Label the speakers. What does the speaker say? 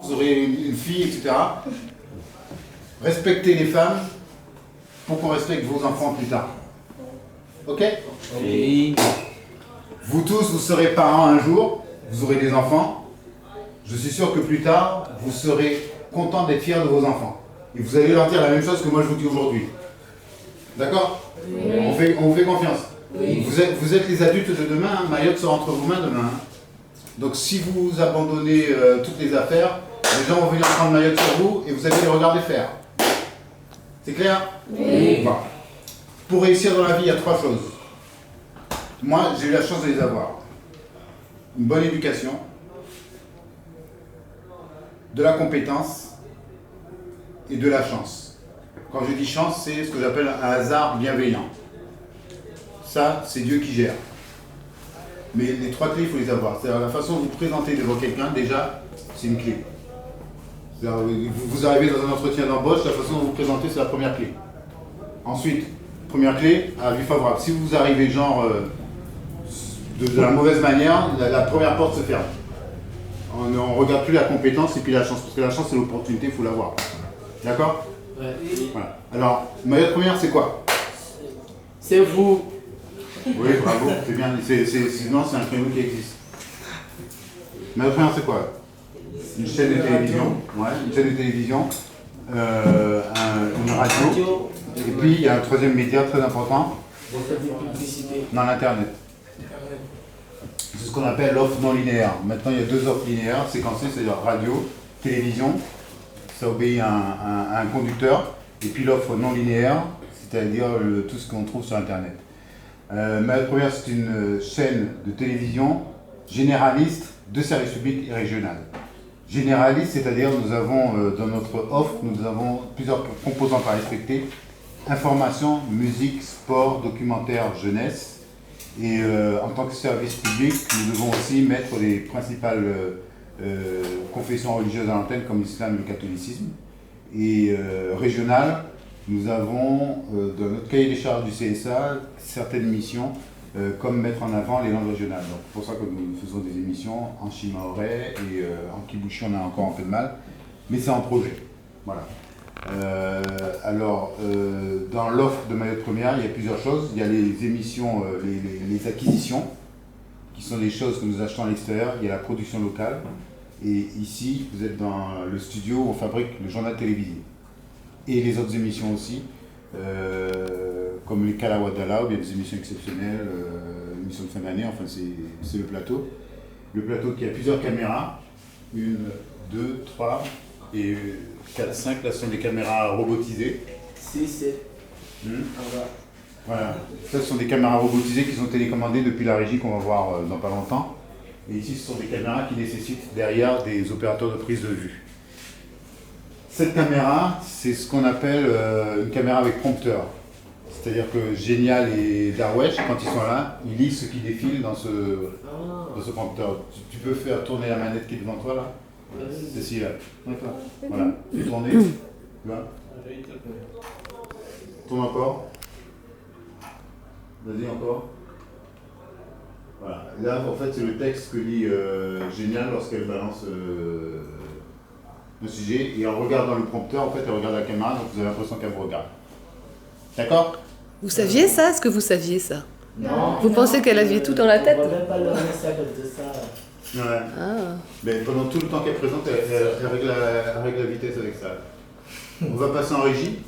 Speaker 1: vous aurez une fille, etc. Respectez les femmes pour qu'on respecte vos enfants plus tard. Ok?
Speaker 2: Oui.
Speaker 1: Vous tous, vous serez parents un jour, vous aurez des enfants. Je suis sûr que plus tard, vous serez contents d'être fiers de vos enfants. Et vous allez leur dire la même chose que moi je vous dis aujourd'hui. D'accord?
Speaker 3: Oui.
Speaker 1: On vous fait confiance.
Speaker 3: Oui.
Speaker 1: Vous êtes les adultes de demain, hein. Mayotte sera entre vos mains demain. Hein. Donc si vous abandonnez toutes les affaires, les gens vont venir prendre Mayotte sur vous et vous allez les regarder faire. C'est clair?
Speaker 3: Oui.
Speaker 1: Bon. Pour réussir dans la vie, il y a 3 choses. Moi, j'ai eu la chance de les avoir. Une bonne éducation, de la compétence et de la chance. Quand je dis chance, c'est ce que j'appelle un hasard bienveillant. Ça, c'est Dieu qui gère. Mais les 3 clés, il faut les avoir. C'est-à-dire la façon dont vous présentez devant quelqu'un, déjà, c'est une clé. Vous arrivez dans un entretien d'embauche, la façon dont vous présentez, c'est la première clé. Ensuite, première clé, avis favorable. Si vous arrivez genre de la mauvaise manière, la première porte se ferme. On ne regarde plus la compétence et puis la chance, parce que la chance c'est l'opportunité, il faut l'avoir. D'accord?
Speaker 2: Ouais.
Speaker 1: Voilà. Alors, Mayotte première, c'est quoi?
Speaker 2: C'est vous.
Speaker 1: Oui, bravo, c'est bien. Sinon, c'est un créneau qui existe. Mayotte première, c'est quoi? Une chaîne de télévision. Ouais, une chaîne de télévision. Une radio. Et puis, il y a un 3e média très important.
Speaker 2: Vous faites des publicités.
Speaker 1: Dans l'Internet. C'est ce qu'on appelle l'offre non linéaire. Maintenant, il y a 2 offres linéaires séquencées, c'est-à-dire radio, télévision, ça obéit à un conducteur, et puis l'offre non linéaire, c'est-à-dire tout ce qu'on trouve sur Internet. Mayotte Première, c'est une chaîne de télévision généraliste de service public et régional. Généraliste, c'est-à-dire nous avons dans notre offre, nous avons plusieurs composantes à respecter. Information, musique, sport, documentaire, jeunesse. Et en tant que service public, nous devons aussi mettre les principales confessions religieuses à l'antenne, comme l'islam et le catholicisme. Et régional, nous avons dans notre cahier des charges du CSA certaines missions, comme mettre en avant les langues régionales. Donc c'est pour ça que nous faisons des émissions en chimaoré et en kibouchi, on a encore un peu de mal, mais c'est en projet. Voilà. Dans l'offre de Mayotte Première, il y a plusieurs choses. Il y a les émissions, les acquisitions, qui sont des choses que nous achetons à l'extérieur. Il y a la production locale. Et ici, vous êtes dans le studio où on fabrique le journal télévisé. Et les autres émissions aussi, comme les Kalawadala, ou bien des émissions exceptionnelles, émissions de fin d'année, enfin c'est le plateau. Le plateau qui a plusieurs caméras, 1, 2, 3 et 4, 5, là ce sont des caméras robotisées.
Speaker 2: 6, 7.
Speaker 1: Voilà, ça ce sont des caméras robotisées qui sont télécommandées depuis la régie qu'on va voir dans pas longtemps. Et ici ce sont des caméras qui nécessitent derrière des opérateurs de prise de vue. Cette caméra, c'est ce qu'on appelle une caméra avec prompteur. C'est-à-dire que Génial et Darwesh, quand ils sont là, ils lisent ce qui défile dans ce prompteur. Tu peux faire tourner la manette qui est devant toi là? C'est ci là. Voilà. Fais tourner. Tu vois? Tourne encore. Vas-y encore. Voilà. Là, en fait, c'est le texte que lit Génial lorsqu'elle balance le sujet. Et en regardant le prompteur, en fait, elle regarde la caméra, donc vous avez l'impression qu'elle vous regarde. D'accord?
Speaker 3: Vous saviez ça? Est-ce que vous saviez ça?
Speaker 2: Non.
Speaker 3: Vous pensez qu'elle avait tout dans la tête?
Speaker 2: On ne va même pas le message de ça.
Speaker 1: Ouais.
Speaker 3: Ah.
Speaker 1: Mais pendant tout le temps qu'elle présente, elle règle la vitesse avec ça. On va passer en régie.